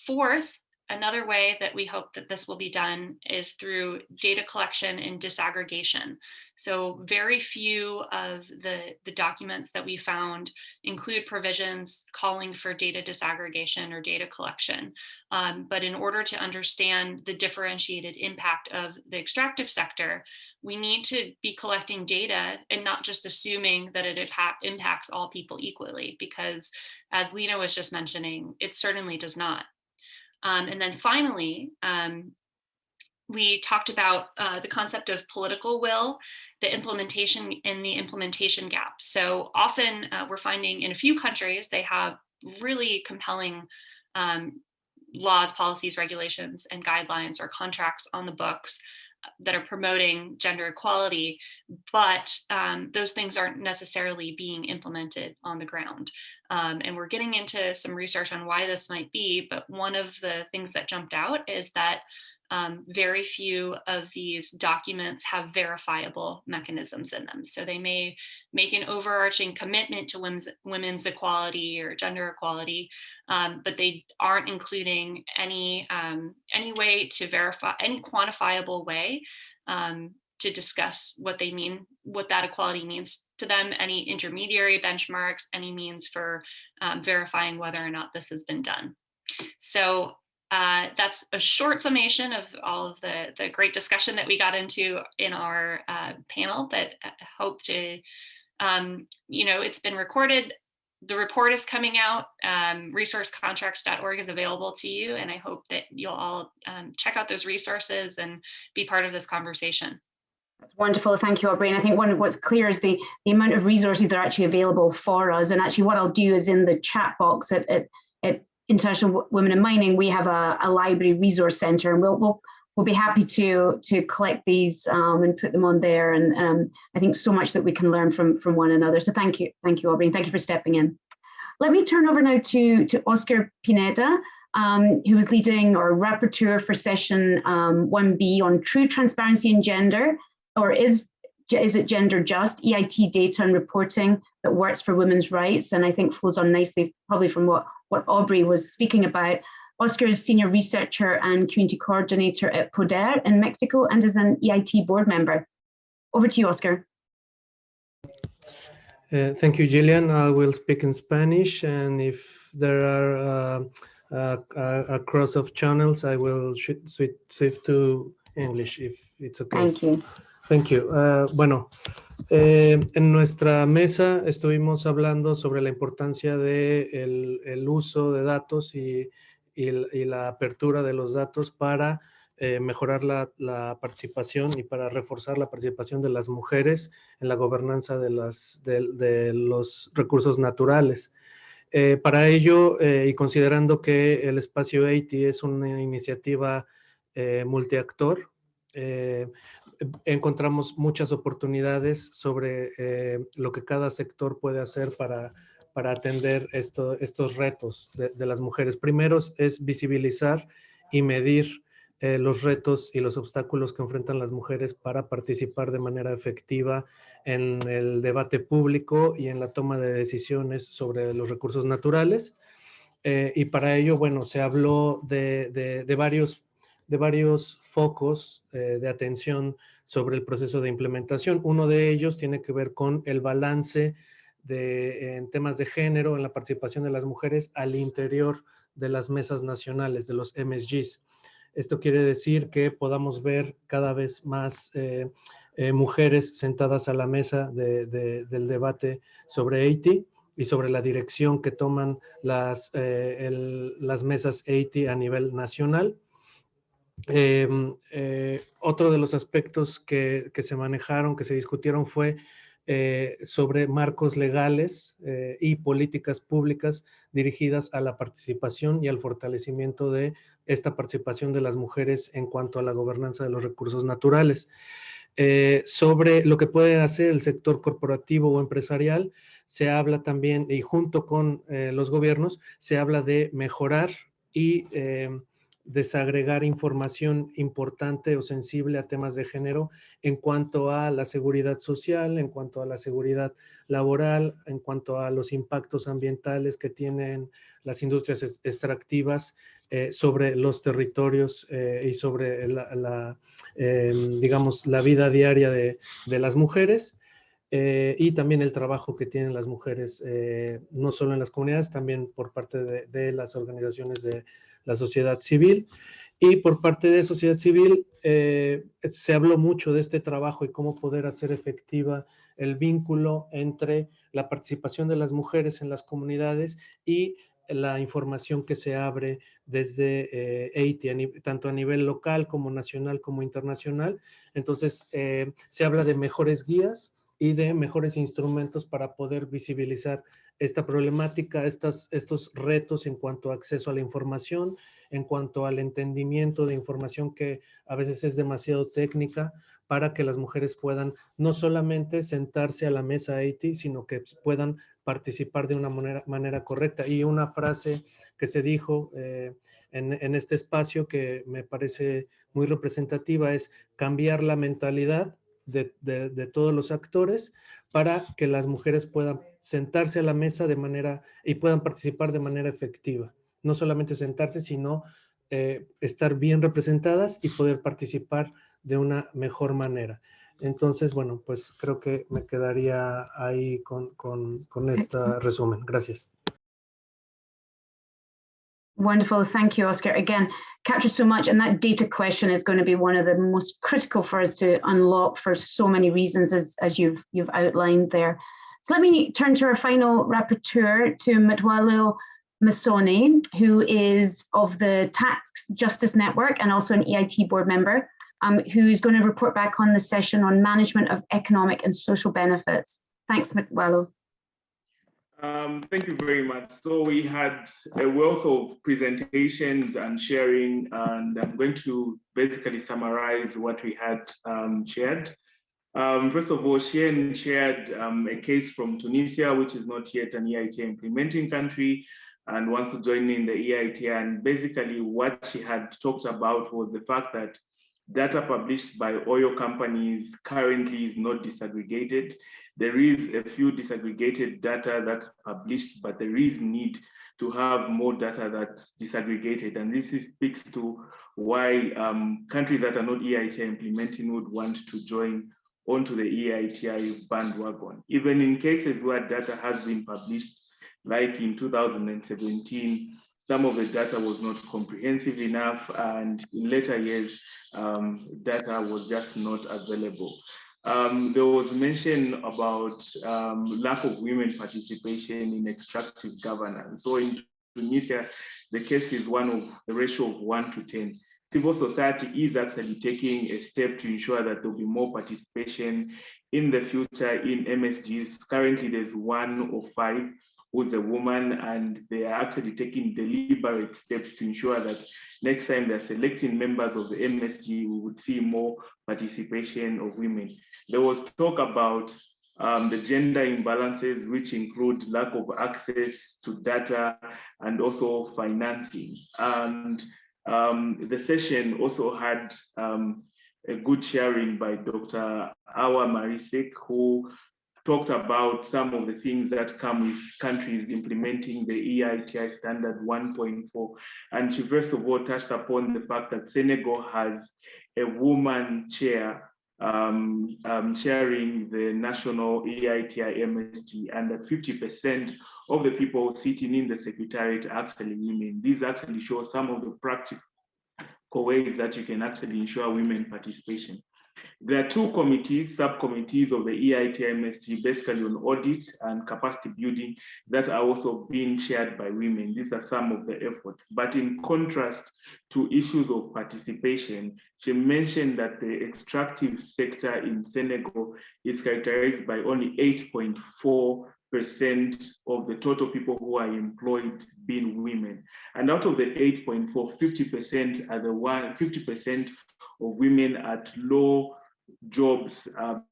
Fourth, another way that we hope that this will be done is through data collection and disaggregation. So very few of the documents that we found include provisions calling for data disaggregation or data collection. But in order to understand the differentiated impact of the extractive sector, we need to be collecting data and not just assuming that it impacts all people equally, because as Lena was just mentioning, it certainly does not. And then finally, we talked about the concept of political will, the implementation and the implementation gap. So often we're finding in a few countries, they have really compelling laws, policies, regulations, and guidelines or contracts on the books that are promoting gender equality, but those things aren't necessarily being implemented on the ground. And we're getting into some research on why this might be, but one of the things that jumped out is that very few of these documents have verifiable mechanisms in them. So they may make an overarching commitment to women's equality or gender equality, but they aren't including any way to verify, any quantifiable way to discuss what they mean, what that equality means to them, any intermediary benchmarks, any means for verifying whether or not this has been done. So that's a short summation of all of the great discussion that we got into in our panel, but I hope to, it's been recorded. The report is coming out. Resourcecontracts.org is available to you, and I hope that you'll all check out those resources and be part of this conversation. That's wonderful. Thank you, Aubrey. And I think what's clear is the amount of resources that are actually available for us. And actually what I'll do is in the chat box at International Women in Mining, we have a library resource center, and we'll be happy to collect these and put them on there. And I think so much that we can learn from one another. So thank you, Aubrey, and thank you for stepping in. Let me turn over now to Oscar Pineda, who is leading or rapporteur for session 1B on true transparency in gender, or is it gender just, EIT data and reporting that works for women's rights, and I think flows on nicely probably from what Aubrey was speaking about. Oscar is senior researcher and community coordinator at Poder in Mexico and is an EIT board member. Over to you, Oscar. Thank you, Gillian. I will speak in Spanish, and if there are a cross of channels, I will shift to English if it's okay. Thank you. Thank you. Bueno, en nuestra mesa estuvimos hablando sobre la importancia de el uso de datos y la apertura de los datos para mejorar la participación y para reforzar la participación de las mujeres en la gobernanza de los recursos naturales. Para ello, y considerando que el espacio EITI es una iniciativa multiactor, encontramos muchas oportunidades sobre lo que cada sector puede hacer para atender estos retos de las mujeres. Primero es visibilizar y medir los retos y los obstáculos que enfrentan las mujeres para participar de manera efectiva en el debate público y en la toma de decisiones sobre los recursos naturales. Y para ello, bueno, se habló de varios focos de atención sobre el proceso de implementación. Uno de ellos tiene que ver con el balance en temas de género, en la participación de las mujeres al interior de las mesas nacionales, de los MSGs. Esto quiere decir que podamos ver cada vez más mujeres sentadas a la mesa del debate sobre EITI y sobre la dirección que toman las mesas EITI a nivel nacional. Otro de los aspectos que se manejaron, que se discutieron fue sobre marcos legales y políticas públicas dirigidas a la participación y al fortalecimiento de esta participación de las mujeres en cuanto a la gobernanza de los recursos naturales. Sobre lo que puede hacer el sector corporativo o empresarial, se habla también, y junto con los gobiernos, se habla de mejorar y desagregar información importante o sensible a temas de género en cuanto a la seguridad social, en cuanto a la seguridad laboral, en cuanto a los impactos ambientales que tienen las industrias extractivas sobre los territorios y sobre digamos, la vida diaria de las mujeres. Y también el trabajo que tienen las mujeres, no solo en las comunidades, también por parte de las organizaciones de la sociedad civil. Y por parte de sociedad civil se habló mucho de este trabajo y cómo poder hacer efectiva el vínculo entre la participación de las mujeres en las comunidades y la información que se abre desde EITI, tanto a nivel local como nacional como internacional. Entonces, se habla de mejores guías y de mejores instrumentos para poder visibilizar esta problemática, estos retos en cuanto a acceso a la información, en cuanto al entendimiento de información que a veces es demasiado técnica, para que las mujeres puedan no solamente sentarse a la mesa EITI, sino que puedan participar de una manera correcta. Y una frase que se dijo en este espacio que me parece muy representativa es cambiar la mentalidad de todos los actores para que las mujeres puedan sentarse a la mesa y puedan participar de manera efectiva. No solamente sentarse, sino estar bien representadas y poder participar de una mejor manera. Entonces, bueno, pues creo que me quedaría ahí con este resumen. Gracias. Wonderful, thank you, Oscar. Again, captured so much, and that data question is going to be one of the most critical for us to unlock for so many reasons, as you've outlined there. So let me turn to our final rapporteur, to Matwalo Masoni, who is of the Tax Justice Network and also an EIT board member, who's going to report back on the session on management of economic and social benefits. Thanks, Matwalo. Thank you very much. So we had a wealth of presentations and sharing, and I'm going to basically summarize what we had shared. First of all, Shien shared a case from Tunisia, which is not yet an EITI implementing country and wants to join in the EITI. And basically what she had talked about was the fact that data published by oil companies currently is not disaggregated. There is a few disaggregated data that's published, but there is need to have more data that's disaggregated. And this speaks to why countries that are not EITI implementing would want to join onto the EITI bandwagon. Even in cases where data has been published, like in 2017, some of the data was not comprehensive enough, and in later years, data was just not available. There was mention about lack of women participation in extractive governance. So in Tunisia, the case is one of the ratio of 1 to 10. Civil society is actually taking a step to ensure that there'll be more participation in the future in MSGs. Currently, there's 1 of 5 who's a woman, and they are actually taking deliberate steps to ensure that next time they're selecting members of the MSG, we would see more participation of women. There was talk about the gender imbalances, which include lack of access to data and also financing. And the session also had a good sharing by Dr. Awa Marisek, who talked about some of the things that come with countries implementing the EITI standard 1.4. And she first of all touched upon the fact that Senegal has a woman chair chairing the national EITI MSG, and that 50% of the people sitting in the secretariat are actually women. These actually show some of the practical ways that you can actually ensure women participation. There are two committees, subcommittees of the EITI MSG, basically on audit and capacity building, that are also being chaired by women. These are some of the efforts. But in contrast to issues of participation, she mentioned that the extractive sector in Senegal is characterized by only 8.4% of the total people who are employed being women. And out of the 8.4, 50% are 50% of women at low jobs, the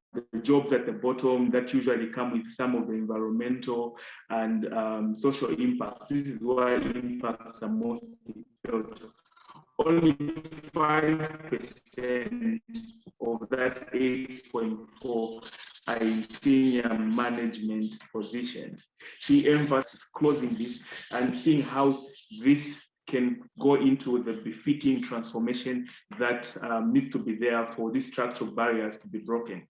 jobs at the bottom that usually come with some of the environmental and social impacts. This is why impacts are most felt. Only 5% of that 8.4 are in senior management positions. She emphasizes closing this and seeing how this can go into the befitting transformation that needs to be there for these structural barriers to be broken.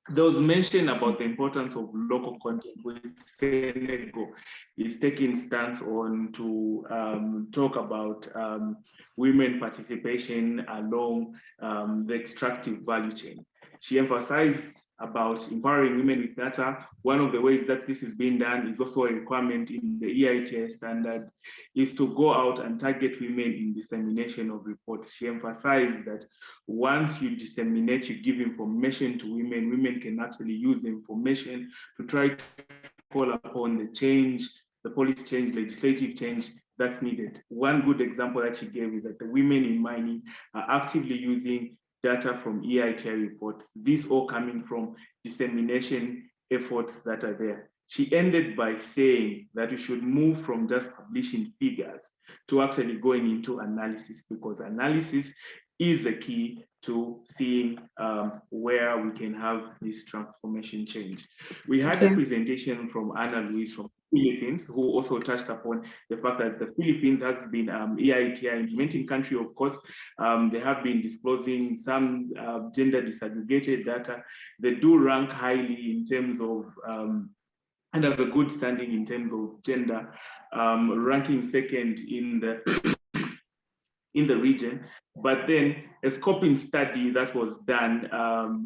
There was mention about the importance of local content, which Senegal is taking stance on to talk about women participation along the extractive value chain. She emphasized about empowering women with data. One of the ways that this is being done is also a requirement in the EITI standard, is to go out and target women in dissemination of reports. She emphasized that once you disseminate, you give information to women, women can actually use the information to try to call upon the change, the policy change, legislative change that's needed. One good example that she gave is that the women in mining are actively using data from EITI reports, these all coming from dissemination efforts that are there. She ended by saying that we should move from just publishing figures to actually going into analysis, because analysis is the key to seeing where we can have this transformation change. We had a presentation from Ana Luis from Philippines, who also touched upon the fact that the Philippines has been EITI implementing country. Of course, they have been disclosing some gender disaggregated data. They do rank highly in terms of and have a good standing in terms of gender, ranking second in the region. But then a scoping study that was done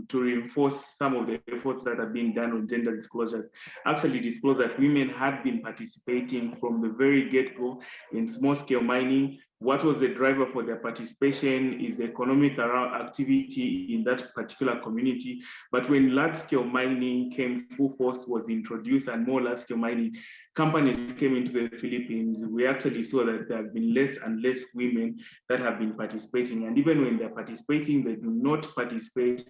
to reinforce some of the efforts that have been done on gender disclosures actually disclosed that women had been participating from the very get-go in small-scale mining. What was the driver for their participation is economic activity in that particular community. But when large-scale mining came full force, was introduced, and more large-scale mining companies came into the Philippines, we actually saw that there have been less and less women that have been participating. And even when they're participating, they do not participate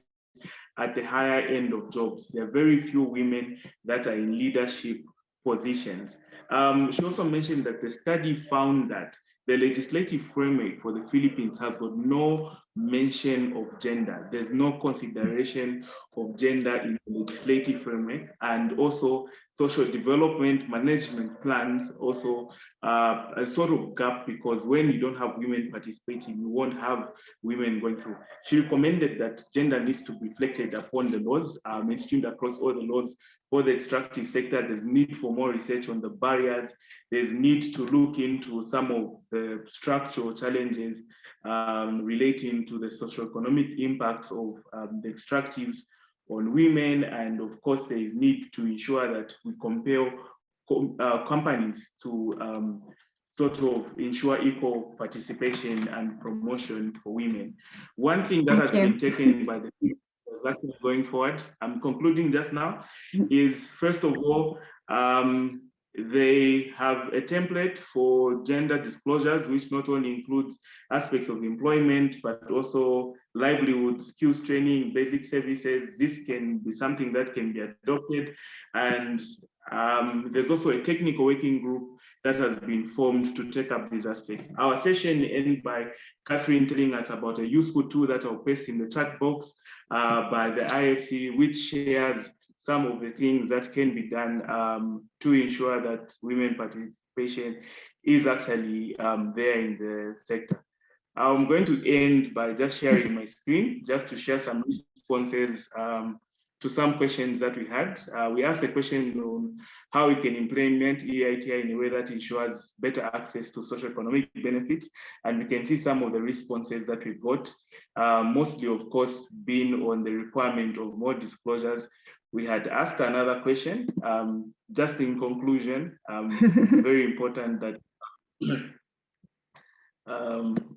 at the higher end of jobs. There are very few women that are in leadership positions. She also mentioned that the study found that the legislative framework for the Philippines has got no mention of gender. There's no consideration of gender in the legislative framework, and also social development management plans also a sort of gap, because when you don't have women participating, you won't have women going through. She recommended that gender needs to be reflected upon the laws, mainstreamed across all the laws for the extractive sector. There's need for more research on the barriers. There's need to look into some of the structural challenges relating to the socioeconomic impacts of the extractives on women. And of course, there is need to ensure that we compel companies to sort of ensure equal participation and promotion for women. One thing that has been taken by the actually going forward, I'm concluding just now, is first of all, they have a template for gender disclosures, which not only includes aspects of employment, but also livelihood, skills training, basic services. This can be something that can be adopted. And there's also a technical working group that has been formed to take up these aspects. Our session ended by Catherine telling us about a useful tool that I'll paste in the chat box by the IFC, which shares some of the things that can be done to ensure that women participation is actually there in the sector. I'm going to end by just sharing my screen, just to share some responses to some questions that we had. We asked a question on how we can implement EITI in a way that ensures better access to socioeconomic benefits. And we can see some of the responses that we got, mostly, of course, being on the requirement of more disclosures. We had asked another question, just in conclusion, very important that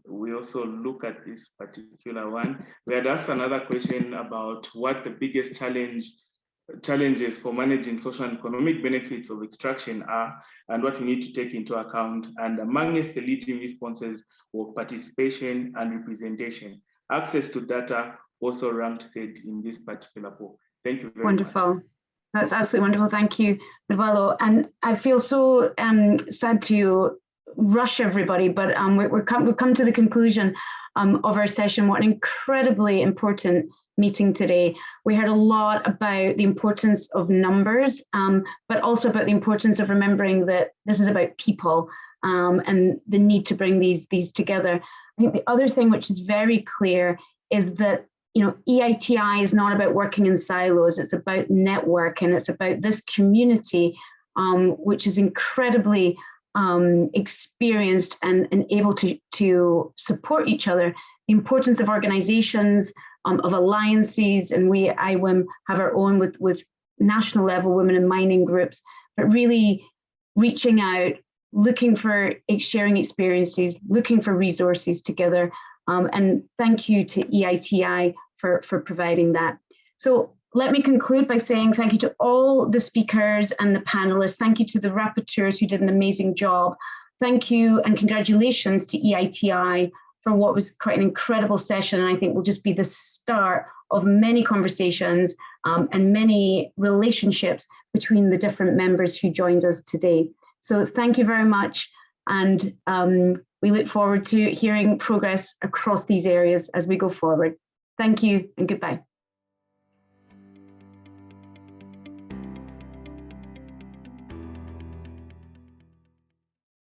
we also look at this particular one. We had asked another question about what the biggest challenges for managing social and economic benefits of extraction are, and what we need to take into account. And amongst the leading responses were participation and representation. Access to data also ranked third in this particular poll. Thank you very much. Wonderful. That's absolutely wonderful. Thank you, Madwalo. And I feel so sad to rush everybody, but we've come to the conclusion of our session. What an incredibly important meeting today. We heard a lot about the importance of numbers, but also about the importance of remembering that this is about people and the need to bring these together. I think the other thing which is very clear is that EITI is not about working in silos. It's about network, and it's about this community, which is incredibly experienced and able to support each other. The importance of organizations, of alliances, and we at IWiM have our own with national level women in mining groups, but really reaching out, looking for sharing experiences, looking for resources together. And thank you to EITI for providing that. So let me conclude by saying thank you to all the speakers and the panelists. Thank you to the rapporteurs who did an amazing job. Thank you and congratulations to EITI for what was quite an incredible session, and I think will just be the start of many conversations and many relationships between the different members who joined us today. So thank you very much, and we look forward to hearing progress across these areas as we go forward. Thank you and goodbye.